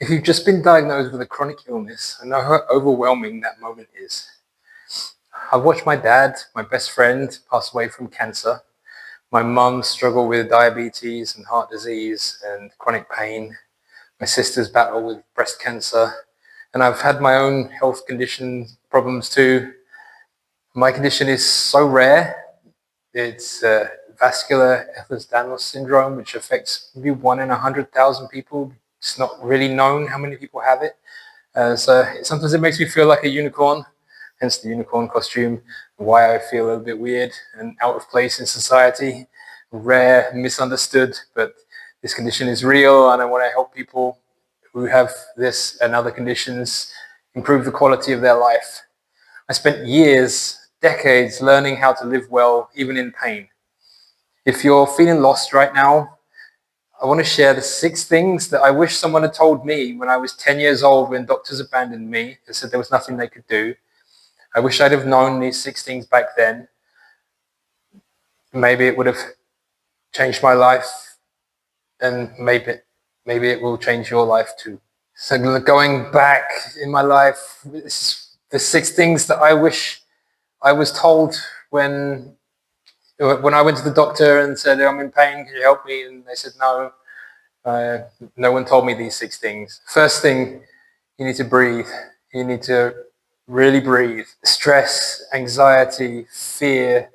If you've just been diagnosed with a chronic illness, I know how overwhelming that moment is. I've watched my dad, my best friend, pass away from cancer. My mum struggle with diabetes and heart disease and chronic pain. My sister's battle with breast cancer. And I've had my own health condition problems too. My condition is so rare. It's vascular Ehlers-Danlos syndrome, which affects maybe 1 in 100,000 people. It's not really known how many people have it. So sometimes it makes me feel like a unicorn, hence the unicorn costume, why I feel a little bit weird and out of place in society, rare, misunderstood, but this condition is real and I want to help people who have this and other conditions improve the quality of their life. I spent years, decades learning how to live well, even in pain. If you're feeling lost right now, I want to share the 6 things that I wish someone had told me when I was 10 years old, when doctors abandoned me and said there was nothing they could do. I wish I'd have known these 6 things back then. Maybe it would have changed my life, and maybe it will change your life too. So going back in my life, the 6 things that I wish I was told when I went to the doctor and said, I'm in pain, can you help me? And they said, no. No one told me these 6 things. First thing, you need to breathe. You need to really breathe. Stress, anxiety, fear,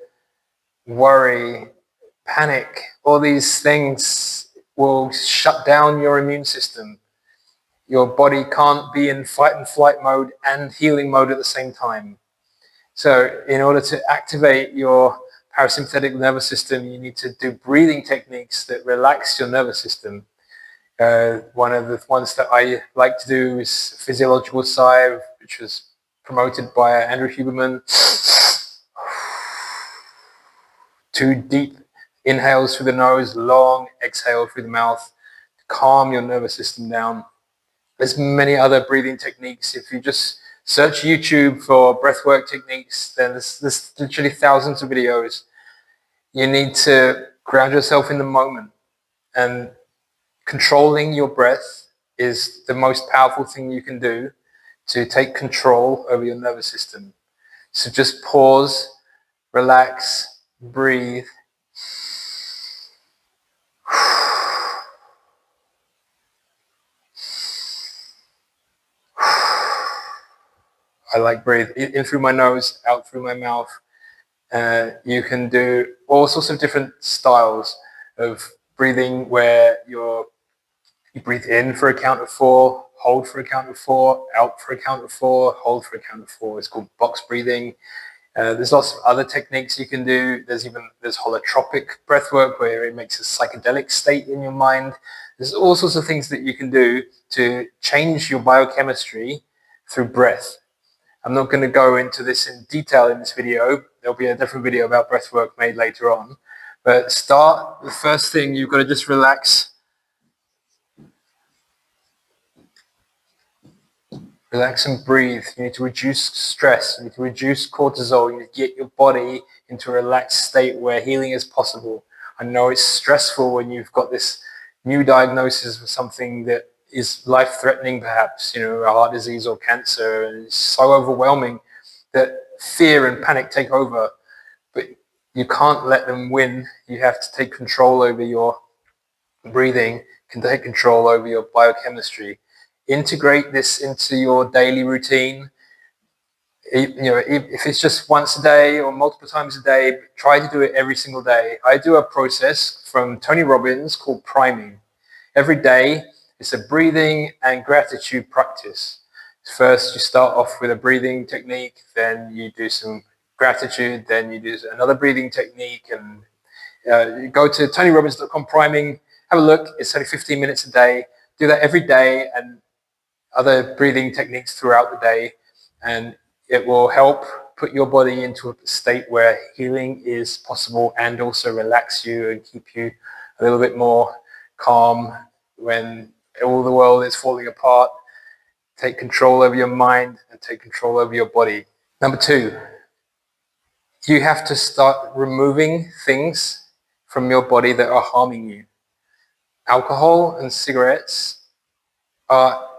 worry, panic, all these things will shut down your immune system. Your body can't be in fight and flight mode and healing mode at the same time. So in order to activate your parasympathetic nervous system, you need to do breathing techniques that relax your nervous system. One of the ones that I like to do is physiological sigh, which was promoted by Andrew Huberman. 2 deep inhales through the nose, long exhale through the mouth to calm your nervous system down. There's many other breathing techniques. If you just search YouTube for breathwork techniques, then there's literally thousands of videos. You need to ground yourself in the moment, and controlling your breath is the most powerful thing you can do to take control over your nervous system. So just pause, relax, breathe. I like breathe in through my nose, out through my mouth. You can do all sorts of different styles of breathing where you breathe in for a count of 4, hold for a count of 4, out for a count of 4, hold for a count of 4. It's called box breathing. There's lots of other techniques you can do. There's holotropic breath work where it makes a psychedelic state in your mind. There's all sorts of things that you can do to change your biochemistry through breath. I'm not going to go into this in detail in this video. There'll be a different video about breath work made later on. But the first thing, you've got to just relax. Relax and breathe. You need to reduce stress. You need to reduce cortisol. You need to get your body into a relaxed state where healing is possible. I know it's stressful when you've got this new diagnosis of something that is life-threatening, perhaps, a heart disease or cancer, and it's so overwhelming that fear and panic take over. But you can't let them win. You have to take control over your breathing, can take control over your biochemistry. Integrate this into your daily routine. If it's just once a day or multiple times a day, try to do it every single day. I do a process from Tony Robbins called priming. Every day, it's a breathing and gratitude practice. First, you start off with a breathing technique, then you do some gratitude, then you do another breathing technique, and you go to tonyrobbins.com priming, have a look. It's only 15 minutes a day. Do that every day and other breathing techniques throughout the day, and it will help put your body into a state where healing is possible and also relax you and keep you a little bit more calm when all the world is falling apart. Take control over your mind and take control over your body. Number 2, you have to start removing things from your body that are harming you. Alcohol and cigarettes are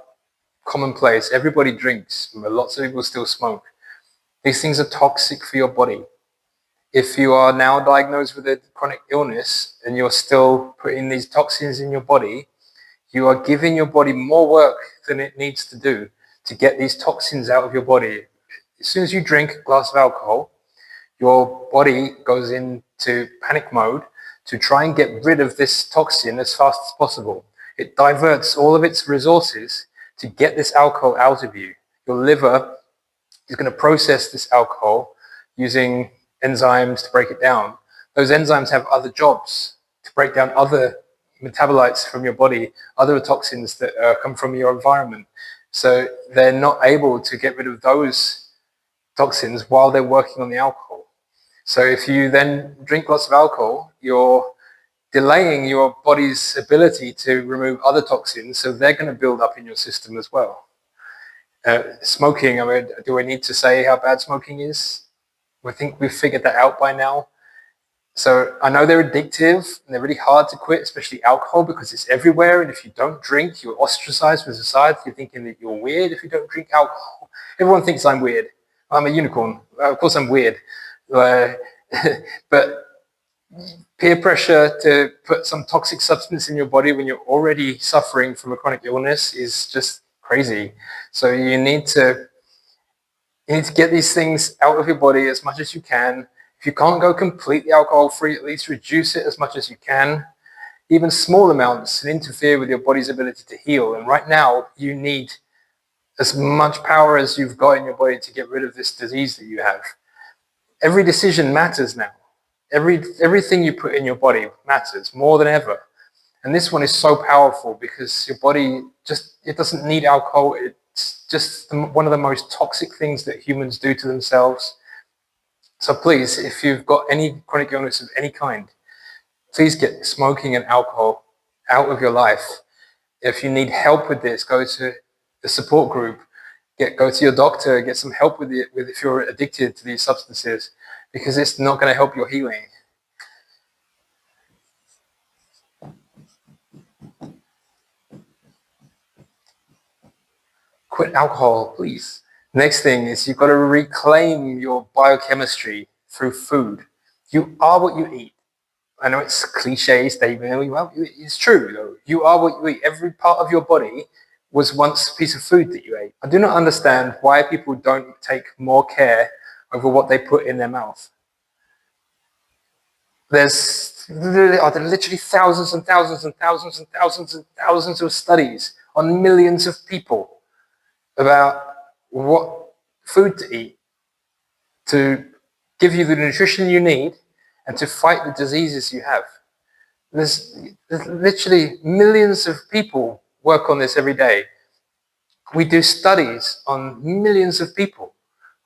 commonplace. Everybody drinks, but lots of people still smoke. These things are toxic for your body. If you are now diagnosed with a chronic illness and you're still putting these toxins in your body, you are giving your body more work than it needs to do to get these toxins out of your body. As soon as you drink a glass of alcohol, your body goes into panic mode to try and get rid of this toxin as fast as possible. It diverts all of its resources to get this alcohol out of you. Your liver is going to process this alcohol using enzymes to break it down. Those enzymes have other jobs to break down other metabolites from your body, other toxins that come from your environment. So they're not able to get rid of those toxins while they're working on the alcohol. So if you then drink lots of alcohol, you're delaying your body's ability to remove other toxins, so they're going to build up in your system as well. Smoking, I mean, do I need to say how bad smoking is? I think we've figured that out by now. So I know they're addictive and they're really hard to quit, especially alcohol, because it's everywhere. And if you don't drink, you're ostracized from society. You're thinking that you're weird if you don't drink alcohol. Everyone thinks I'm weird. I'm a unicorn. Of course I'm weird. But peer pressure to put some toxic substance in your body when you're already suffering from a chronic illness is just crazy. So you need to get these things out of your body as much as you can. If you can't go completely alcohol free, at least reduce it as much as you can. Even small amounts can interfere with your body's ability to heal. And right now you need as much power as you've got in your body to get rid of this disease that you have. Every decision matters now. Everything you put in your body matters more than ever. And this one is so powerful because your body it doesn't need alcohol. It's just one of the most toxic things that humans do to themselves. So please, if you've got any chronic illness of any kind, please get smoking and alcohol out of your life. If you need help with this, go to the support group. Go to your doctor, get some help with if you're addicted to these substances, because it's not going to help your healing. Quit alcohol, please. Next thing is you've got to reclaim your biochemistry through food. You are what you eat. I know it's a cliche statement. Well, it's true, though. You are what you eat. Every part of your body was once a piece of food that you ate. I do not understand why people don't take more care over what they put in their mouth. There are literally thousands and thousands and thousands and thousands and thousands of studies on millions of people about what food to eat to give you the nutrition you need and to fight the diseases you have. There's literally millions of people work on this every day. We do studies on millions of people.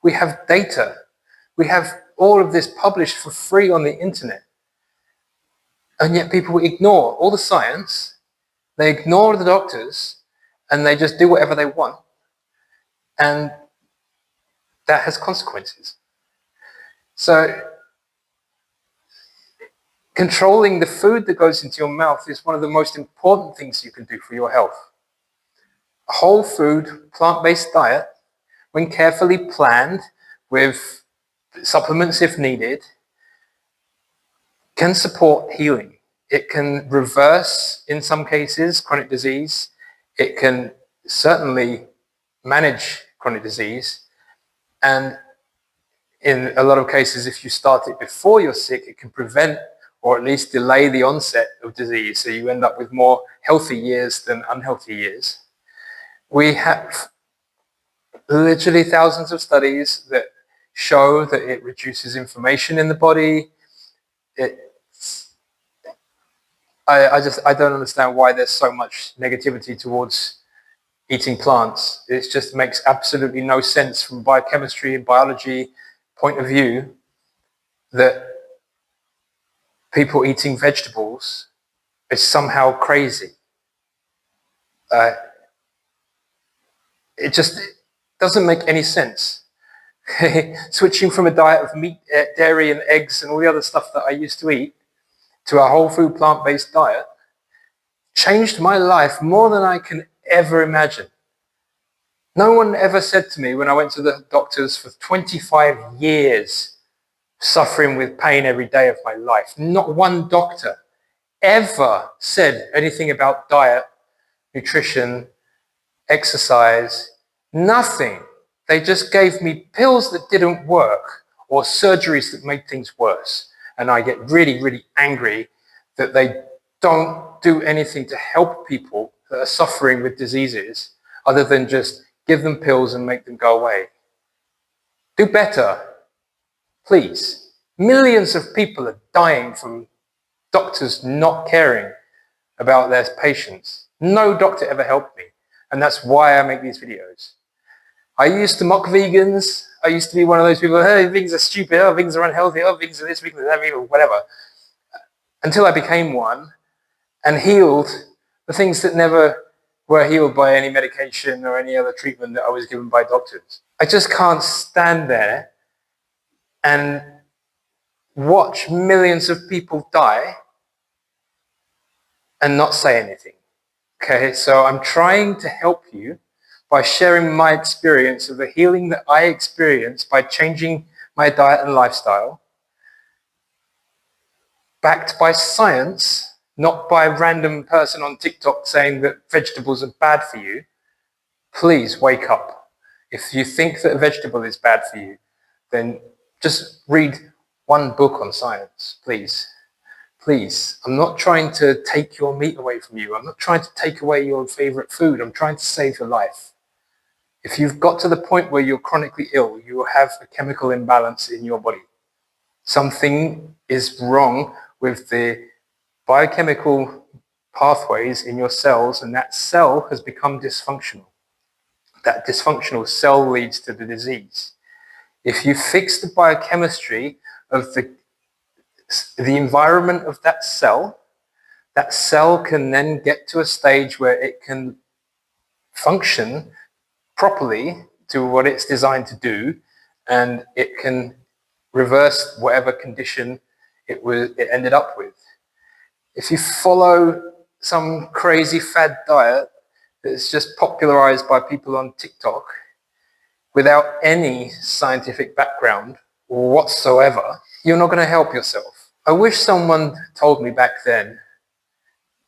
We have data. We have all of this published for free on the internet. And yet people ignore all the science, they ignore the doctors, and they just do whatever they want. And that has consequences. So controlling the food that goes into your mouth is one of the most important things you can do for your health. A whole food, plant-based diet, when carefully planned with supplements if needed, can support healing. It can reverse, in some cases, chronic disease. It can certainly manage chronic disease. And in a lot of cases, if you start it before you're sick, it can prevent or at least delay the onset of disease. So you end up with more healthy years than unhealthy years. We have literally thousands of studies that show that it reduces inflammation in the body. I don't understand why there's so much negativity towards eating plants. It just makes absolutely no sense from biochemistry and biology point of view that people eating vegetables is somehow crazy. It just doesn't make any sense. Switching from a diet of meat, dairy and eggs and all the other stuff that I used to eat to a whole food plant-based diet changed my life more than I can ever imagine. No one ever said to me when I went to the doctors for 25 years, suffering with pain every day of my life, not one doctor ever said anything about diet, nutrition, exercise, nothing. They just gave me pills that didn't work or surgeries that made things worse. And I get really, really angry that they don't do anything to help people that are suffering with diseases other than just give them pills and make them go away. Do better, please. Millions of people are dying from doctors not caring about their patients. No doctor ever helped me. And that's why I make these videos. I used to mock vegans. I used to be one of those people, hey, vegans are stupid, oh, vegans are unhealthy, oh, vegans are this, vegans are that, whatever. Until I became one and healed the things that never were healed by any medication or any other treatment that I was given by doctors. I just can't stand there and watch millions of people die and not say anything. Okay, so I'm trying to help you by sharing my experience of the healing that I experienced by changing my diet and lifestyle, backed by science, not by a random person on TikTok saying that vegetables are bad for you. Please wake up. If you think that a vegetable is bad for you, then just read one book on science, please. Please, I'm not trying to take your meat away from you. I'm not trying to take away your favorite food. I'm trying to save your life. If you've got to the point where you're chronically ill, you will have a chemical imbalance in your body. Something is wrong with the biochemical pathways in your cells, and that cell has become dysfunctional. That dysfunctional cell leads to the disease. If you fix the biochemistry of the environment of that cell can then get to a stage where it can function properly to what it's designed to do, and it can reverse whatever condition it ended up with. If you follow some crazy fad diet that's just popularized by people on TikTok without any scientific background whatsoever, you're not going to help yourself. I wish someone told me back then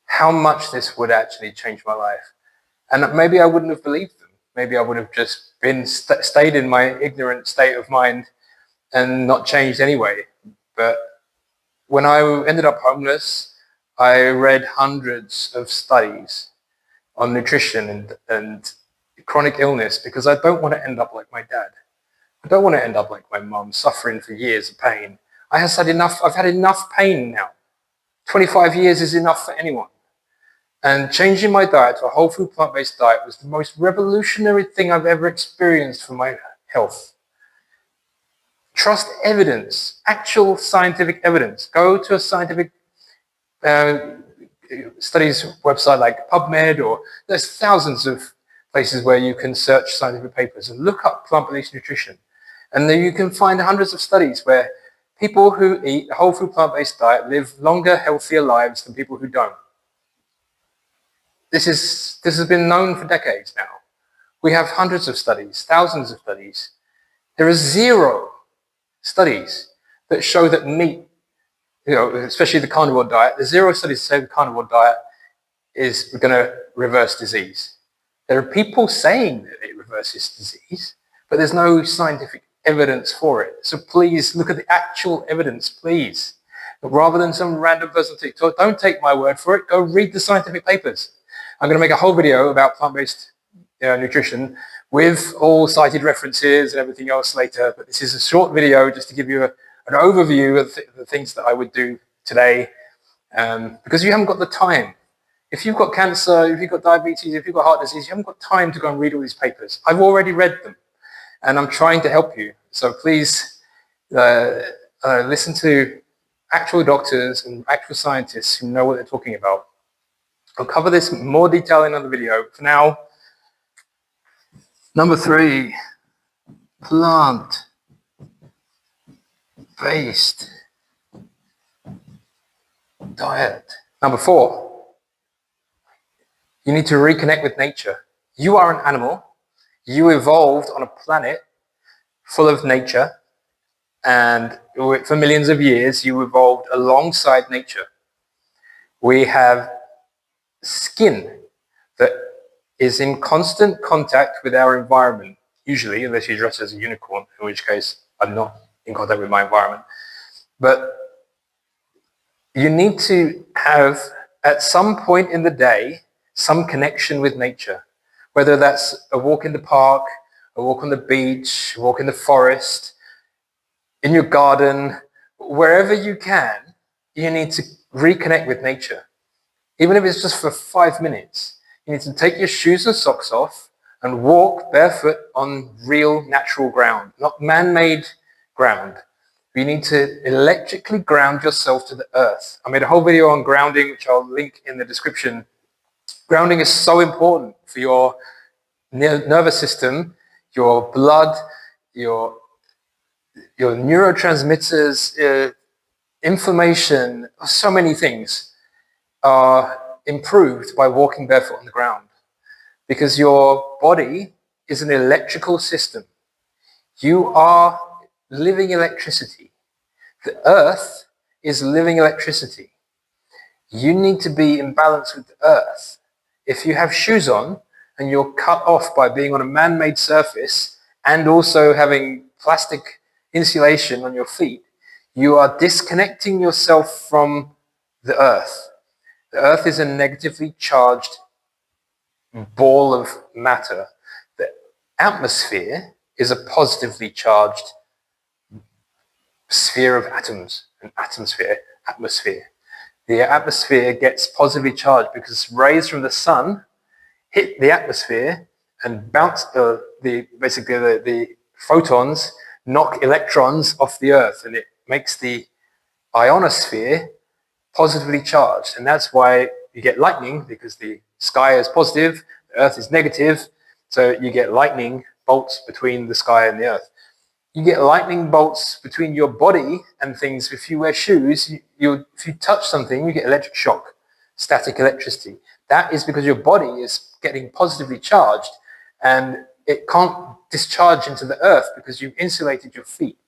how much this would actually change my life. And maybe I wouldn't have believed them. Maybe I would have just stayed in my ignorant state of mind and not changed anyway. But when I ended up homeless, I read hundreds of studies on nutrition and chronic illness because I don't want to end up like my dad. I don't want to end up like my mum, suffering for years of pain. I've had enough pain now. 25 years is enough for anyone. And changing my diet to a whole food plant-based diet was the most revolutionary thing I've ever experienced for my health. Trust evidence, actual scientific evidence. Go to a scientific studies website like PubMed, or there's thousands of places where you can search scientific papers and look up plant-based nutrition. And then you can find hundreds of studies where people who eat a whole food plant-based diet live longer, healthier lives than people who don't. This has been known for decades now. We have hundreds of studies, thousands of studies. There are zero studies that show that meat, especially the carnivore diet, there's zero studies that say the carnivore diet is going to reverse disease. There are people saying that it reverses disease, but there's no scientific evidence for it. So please look at the actual evidence, please. Rather than some random person on TikTok, don't take my word for it. Go read the scientific papers. I'm going to make a whole video about plant-based nutrition with all cited references and everything else later. But this is a short video just to give you an overview of the things that I would do today, because you haven't got the time. If you've got cancer, if you've got diabetes, if you've got heart disease, you haven't got time to go and read all these papers. I've already read them, and I'm trying to help you. So please listen to actual doctors and actual scientists who know what they're talking about. I'll cover this in more detail in another video. For now, number 3, plant-based diet. Number 4, you need to reconnect with nature. You are an animal. You evolved on a planet full of nature, and for millions of years, you evolved alongside nature. We have skin that is in constant contact with our environment, usually, unless you dress as a unicorn, in which case I'm not in contact with my environment. But you need to have, at some point in the day, some connection with nature, whether that's a walk in the park, a walk on the beach, a walk in the forest, in your garden, wherever you can, you need to reconnect with nature. Even if it's just for 5 minutes, you need to take your shoes and socks off and walk barefoot on real natural ground, not man-made ground. You need to electrically ground yourself to the earth. I made a whole video on grounding, which I'll link in the description. Grounding is so important for your nervous system, your blood, your neurotransmitters, inflammation, so many things are improved by walking barefoot on the ground, because your body is an electrical system. You are living electricity. The earth is living electricity. You need to be in balance with the earth. If you have shoes on and you're cut off by being on a man-made surface and also having plastic insulation on your feet, you are disconnecting yourself from the earth. The earth is a negatively charged ball of matter. The atmosphere is a positively charged sphere of atoms, an atmosphere. The atmosphere gets positively charged because rays from the sun hit the atmosphere and bounce the photons knock electrons off the earth, and it makes the ionosphere positively charged. And that's why you get lightning, because the sky is positive, the earth is negative, so you get lightning bolts between the sky and the earth. You get lightning bolts between your body and things. If you wear shoes, if you touch something, you get electric shock, static electricity. That is because your body is getting positively charged and it can't discharge into the earth because you've insulated your feet.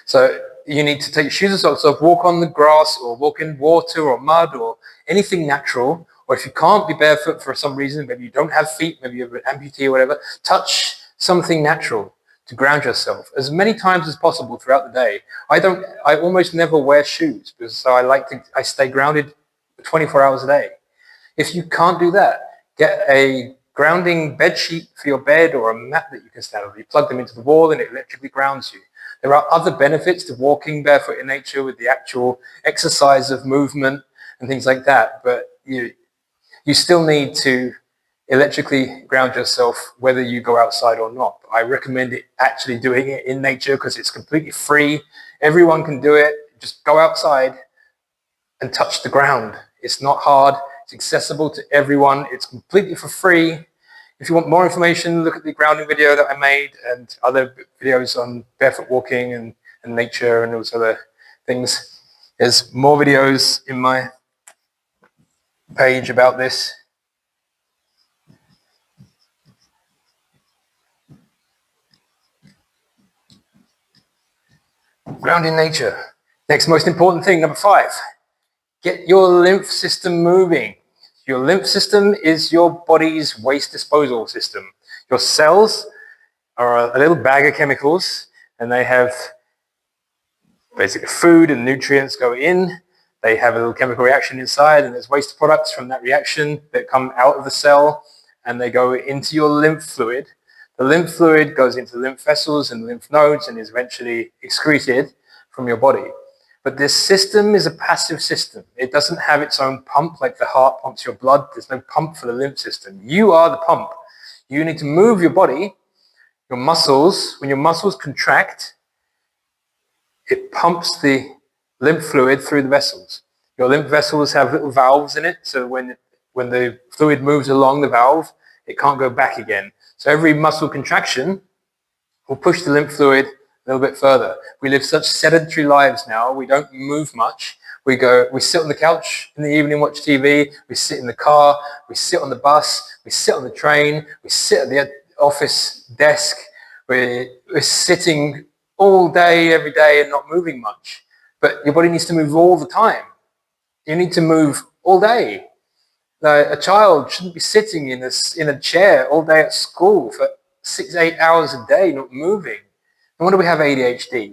So you need to take your shoes and socks off, walk on the grass or walk in water or mud or anything natural. Or if you can't be barefoot for some reason, maybe you don't have feet, maybe you have an amputee or whatever, touch something natural to ground yourself as many times as possible throughout the day. I almost never wear shoes because I stay grounded 24 hours a day. If you can't do that, get a grounding bed sheet for your bed or a mat that you can stand on. You plug them into the wall and it electrically grounds you. There are other benefits to walking barefoot in nature with the actual exercise of movement and things like that, but you still need to electrically ground yourself whether you go outside or not. I recommend actually doing it in nature because it's completely free. Everyone can do it. Just go outside and touch the ground. It's not hard. It's accessible to everyone. It's completely for free. If you want more information, look at the grounding video that I made and other videos on barefoot walking and nature and those other things. There's more videos in my page about this. Ground in nature. Next most important thing, number 5. Get your lymph system moving. Your lymph system is your body's waste disposal system. Your cells are a little bag of chemicals, and they have basically food and nutrients go in. They have a little chemical reaction inside, and there's waste products from that reaction that come out of the cell, and they go into your lymph fluid. The lymph fluid goes into lymph vessels and lymph nodes and is eventually excreted from your body. But this system is a passive system. It doesn't have its own pump like the heart pumps your blood. There's no pump for the lymph system. You are the pump. You need to move your body, your muscles. When your muscles contract, it pumps the lymph fluid through the vessels. Your lymph vessels have little valves in it, so when the fluid moves along the valve, it can't go back again. So every muscle contraction will push the lymph fluid a little bit further. We live such sedentary lives now. We don't move much. We sit on the couch in the evening, watch TV. We sit in the car. We sit on the bus. We sit on the train. We sit office desk, we're sitting all day, every day, and not moving much. But your body needs to move all the time. You need to move all day. A child shouldn't be sitting in a chair all day at school for 6-8 hours a day, not moving. No wonder we have ADHD.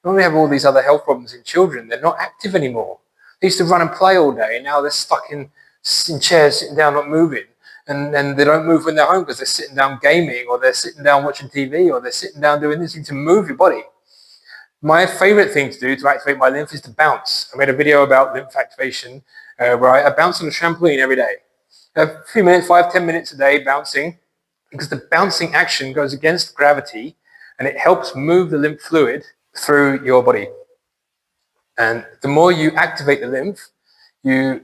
No wonder we have all these other health problems in children. They're not active anymore. They used to run and play all day, and now they're stuck in chairs, sitting down, not moving. And they don't move when they're home because they're sitting down gaming, or they're sitting down watching TV, or they're sitting down doing this. You need to move your body. My favorite thing to do to activate my lymph is to bounce. I made a video about lymph activation where I bounce on a trampoline every day. A few minutes, 5-10 minutes a day bouncing, because the bouncing action goes against gravity and it helps move the lymph fluid through your body. And the more you activate the lymph, you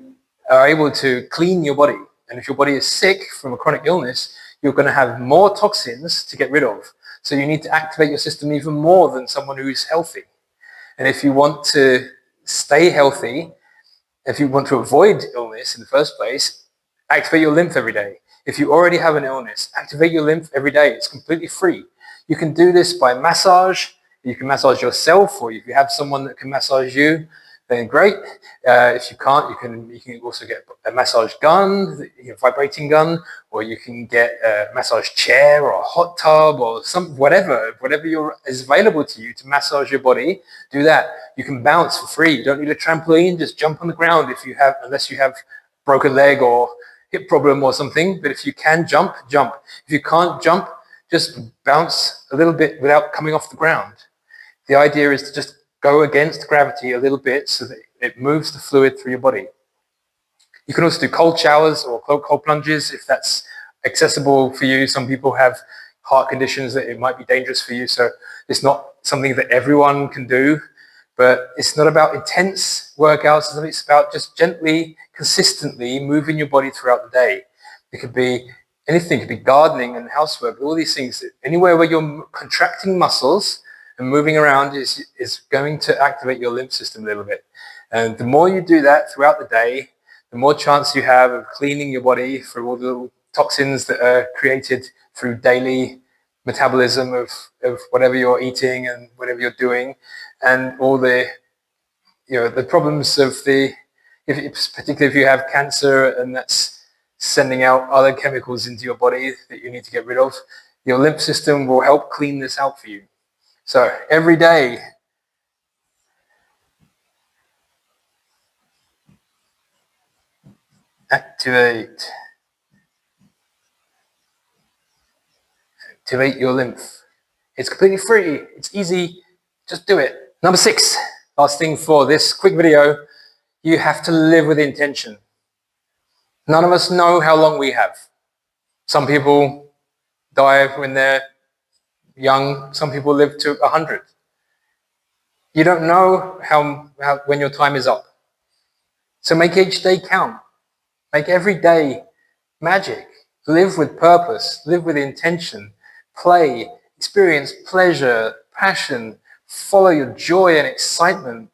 are able to clean your body. And if your body is sick from a chronic illness, you're going to have more toxins to get rid of. So you need to activate your system even more than someone who is healthy. And if you want to stay healthy, if you want to avoid illness in the first place, activate your lymph every day. If you already have an illness, activate your lymph every day. It's completely free. You can do this by massage. You can massage yourself, or if you have someone that can massage you, then great. If you can't, you can also get a massage gun, a vibrating gun, or you can get a massage chair or a hot tub or whatever is available to you to massage your body. Do that. You can bounce for free. You don't need a trampoline. Just jump on the ground unless you have broken leg or hip problem or something. But if you can jump, jump. If you can't jump, just bounce a little bit without coming off the ground. The idea is to just go against gravity a little bit so that it moves the fluid through your body. You can also do cold showers or cold plunges if that's accessible for you. Some people have heart conditions that it might be dangerous for you, so it's not something that everyone can do. But it's not about intense workouts. It's about just gently, consistently moving your body throughout the day. It could be anything. It could be gardening and housework, all these things. Anywhere where you're contracting muscles and moving around is going to activate your lymph system a little bit. And the more you do that throughout the day, the more chance you have of cleaning your body through all the little toxins that are created through daily metabolism of whatever you're eating and whatever you're doing, and all the problems of particularly if you have cancer and that's sending out other chemicals into your body that you need to get rid of, your lymph system will help clean this out for you. So every day, activate your lymph. It's completely free. It's easy. Just do it. Number 6, last thing for this quick video, you have to live with intention. None of us know how long we have. Some people die when they're young. Some people live to 100. You don't know when your time is up. So make each day count. Make every day magic. Live with purpose. Live with intention. Play. Experience pleasure, passion. Follow your joy and excitement.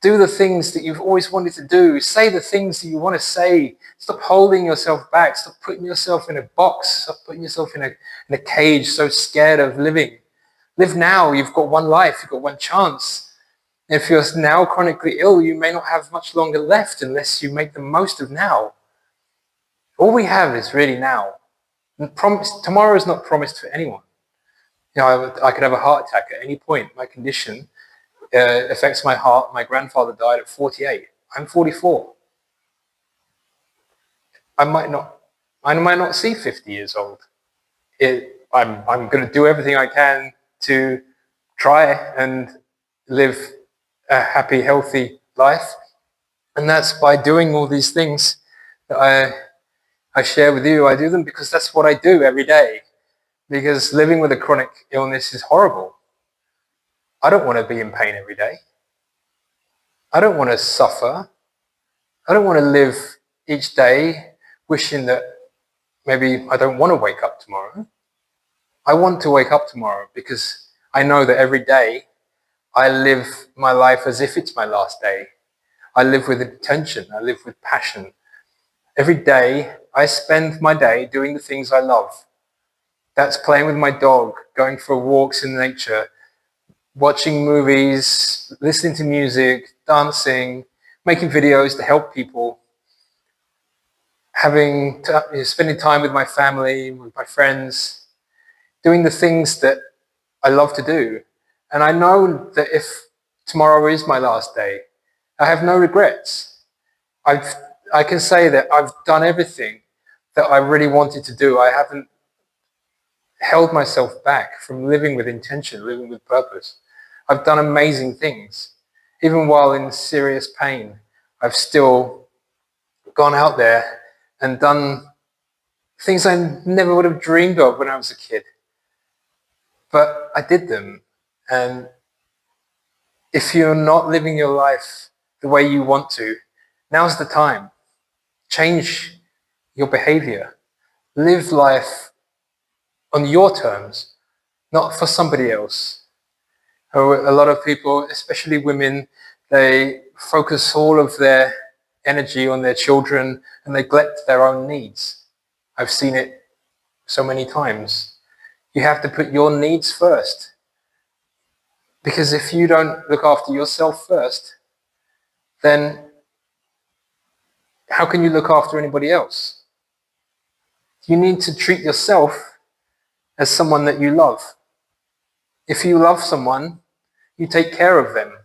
Do the things that you've always wanted to do. Say the things that you want to say. Stop holding yourself back. Stop putting yourself in a box. Stop putting yourself in a cage, so scared of living. Live now. You've got one life. You've got one chance. If you're now chronically ill, you may not have much longer left unless you make the most of now. All we have is really now. Tomorrow is not promised for anyone. I could have a heart attack at any point. My condition affects my heart. My grandfather died at 48. I'm 44. I might not see 50 years old. I'm going to do everything I can to try and live a happy, healthy life. And that's by doing all these things that I share with you. I do them because that's what I do every day. Because living with a chronic illness is horrible. I don't want to be in pain every day. I don't want to suffer. I don't want to live each day wishing that maybe I don't want to wake up tomorrow. I want to wake up tomorrow because I know that every day I live my life as if it's my last day. I live with intention. I live with passion. Every day I spend my day doing the things I love. That's playing with my dog, going for walks in nature, watching movies, listening to music, dancing, making videos to help people, spending time with my family, with my friends, doing the things that I love to do. And I know that if tomorrow is my last day, I have no regrets. I can say that I've done everything that I really wanted to do. I haven't held myself back from living with intention, living with purpose. I've done amazing things. Even while in serious pain, I've still gone out there and done things I never would have dreamed of when I was a kid. But I did them. And if you're not living your life the way you want to, now's the time. Change your behavior. Live life on your terms, not for somebody else. A lot of people, especially women, they focus all of their energy on their children and neglect their own needs. I've seen it so many times. You have to put your needs first. Because if you don't look after yourself first, then how can you look after anybody else? You need to treat yourself as someone that you love. If you love someone, you take care of them.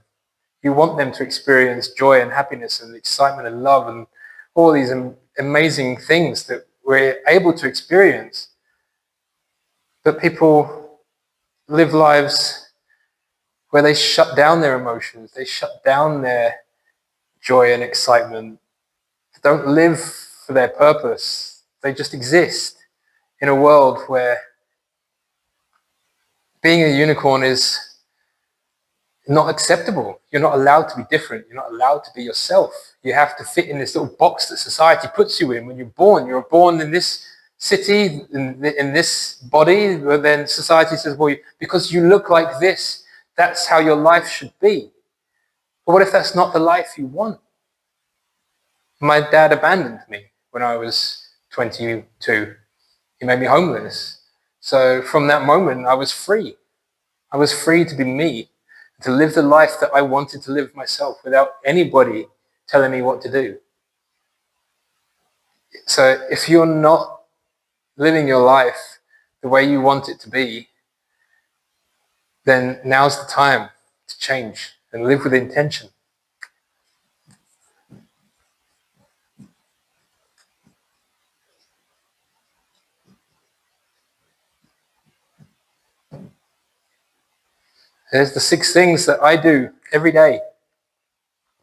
You want them to experience joy and happiness and excitement and love and all these amazing things that we're able to experience. But people live lives where they shut down their emotions, they shut down their joy and excitement. They don't live for their purpose. They just exist in a world where being a unicorn is not acceptable. You're not allowed to be different. You're not allowed to be yourself. You have to fit in this little box that society puts you in when you're born. You're born in this city, in this body, but then society says, well, because you look like this, that's how your life should be. But what if that's not the life you want? My dad abandoned me when I was 22. He made me homeless. So from that moment, I was free. I was free to be me, to live the life that I wanted to live myself without anybody telling me what to do. So if you're not living your life the way you want it to be, then now's the time to change and live with intention. There's the 6 things that I do every day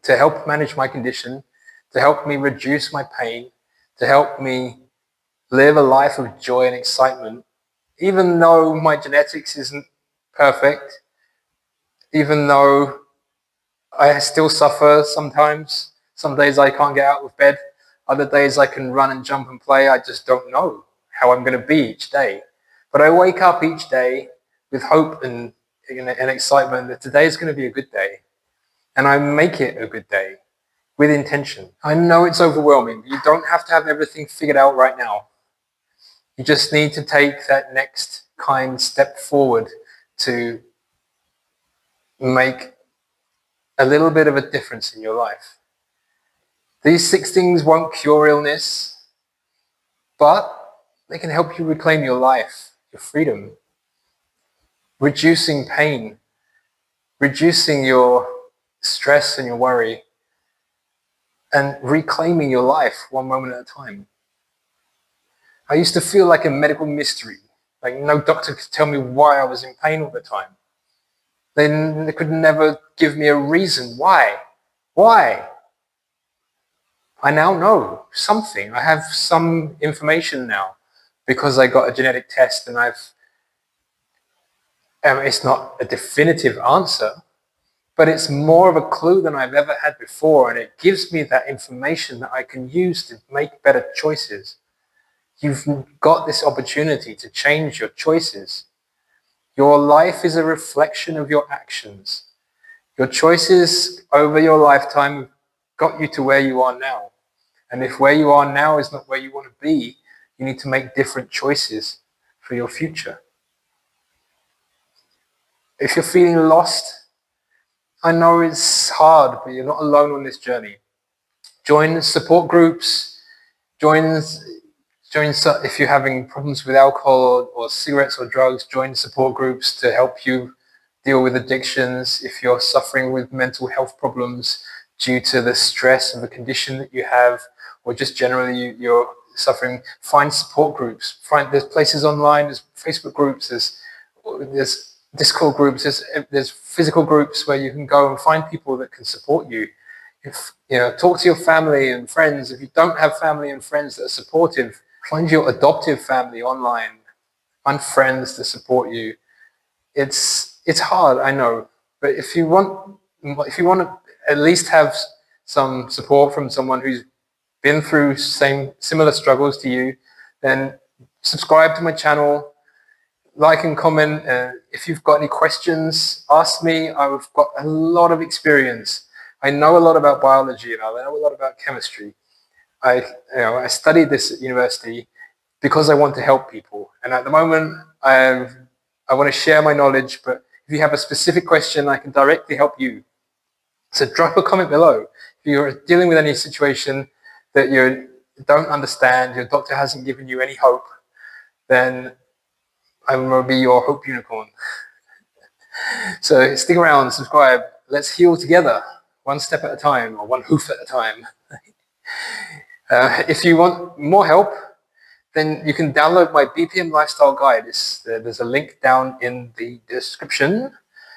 to help manage my condition, to help me reduce my pain, to help me live a life of joy and excitement, even though my genetics isn't perfect, even though I still suffer sometimes. Some days I can't get out of bed. Other days I can run and jump and play. I just don't know how I'm going to be each day. But I wake up each day with hope and excitement that today is going to be a good day. And I make it a good day with intention. I know it's overwhelming. You don't have to have everything figured out right now. You just need to take that next kind step forward to make a little bit of a difference in your life. These 6 things won't cure illness, but they can help you reclaim your life, your freedom, reducing pain, reducing your stress and your worry, and reclaiming your life one moment at a time. I used to feel like a medical mystery, like no doctor could tell me why I was in pain all the time. They could never give me a reason why. Why? I now know something. I have some information now because I got a genetic test and it's not a definitive answer, but it's more of a clue than I've ever had before. And it gives me that information that I can use to make better choices. You've got this opportunity to change your choices. Your life is a reflection of your actions. Your choices over your lifetime got you to where you are now. And if where you are now is not where you want to be, you need to make different choices for your future. If you're feeling lost, I know it's hard, but you're not alone on this journey. Join support groups, join if you're having problems with alcohol or cigarettes or drugs, join support groups to help you deal with addictions. If you're suffering with mental health problems due to the stress of the condition that you have, or just generally you're suffering, find support groups. There's places online, there's Facebook groups, there's Discord groups, there's physical groups where you can go and find people that can support you. Talk to your family and friends. If you don't have family and friends that are supportive, find your adoptive family online. Find friends to support you. It's hard, I know, but if you want to at least have some support from someone who's been through similar struggles to you, then subscribe to my channel, like and comment. If you've got any questions, ask me. I've got a lot of experience. I know a lot about biology and I know a lot about chemistry. I studied this at university because I want to help people. And at the moment, I want to share my knowledge, but if you have a specific question, I can directly help you. So drop a comment below. If you're dealing with any situation that you don't understand, your doctor hasn't given you any hope, then I'm going to be your hope unicorn. So stick around, subscribe. Let's heal together, one step at a time, or one hoof at a time. If you want more help, then you can download my BPM Lifestyle Guide. There's a link down in the description.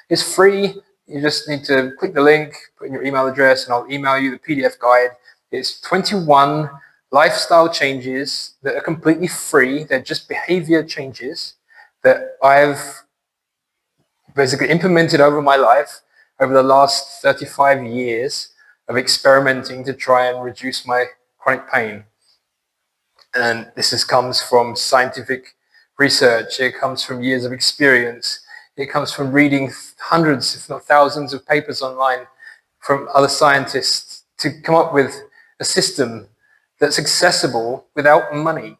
It's free. You just need to click the link, put in your email address, and I'll email you the PDF guide. It's 21 lifestyle changes that are completely free. They're just behavior changes that I've basically implemented over my life, over the last 35 years of experimenting to try and reduce my chronic pain. And comes from scientific research. It comes from years of experience. It comes from reading hundreds, if not thousands, of papers online from other scientists to come up with a system that's accessible without money.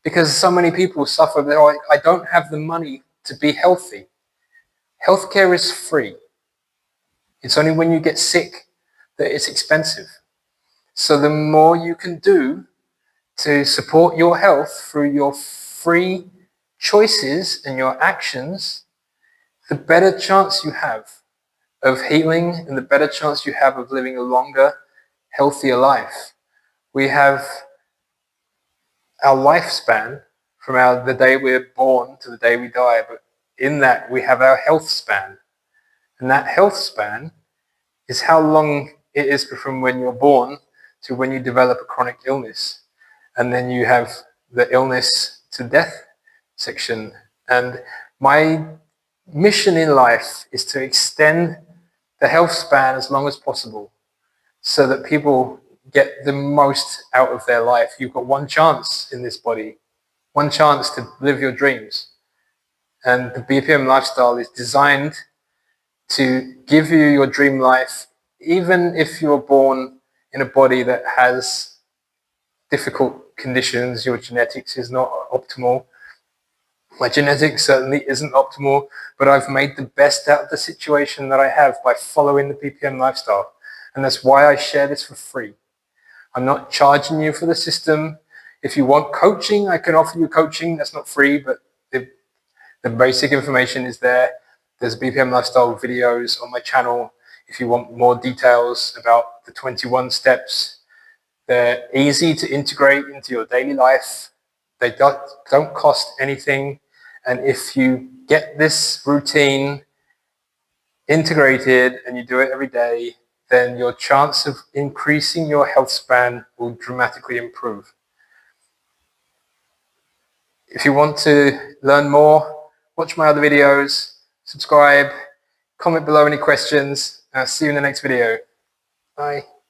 Because so many people suffer, they're like, I don't have the money to be healthy. Healthcare is free. It's only when you get sick that it's expensive. So the more you can do to support your health through your free choices and your actions, the better chance you have of healing and the better chance you have of living a longer, healthier life. We have our lifespan from the day we're born to the day we die, but in that we have our health span. And that health span is how long it is from when you're born to when you develop a chronic illness. And then you have the illness to death section. And my mission in life is to extend the health span as long as possible so that people get the most out of their life. You've got one chance in this body, one chance to live your dreams. And the BPM lifestyle is designed to give you your dream life, even if you're born in a body that has difficult conditions, your genetics is not optimal. My genetics certainly isn't optimal, but I've made the best out of the situation that I have by following the BPM lifestyle. And that's why I share this for free. I'm not charging you for the system. If you want coaching, I can offer you coaching. That's not free, but the basic information is there. There's BPM lifestyle videos on my channel. If you want more details about the 21 steps, they're easy to integrate into your daily life. They don't cost anything. And if you get this routine integrated and you do it every day, then your chance of increasing your health span will dramatically improve. If you want to learn more, watch my other videos, subscribe, comment below any questions, and I'll see you in the next video. Bye.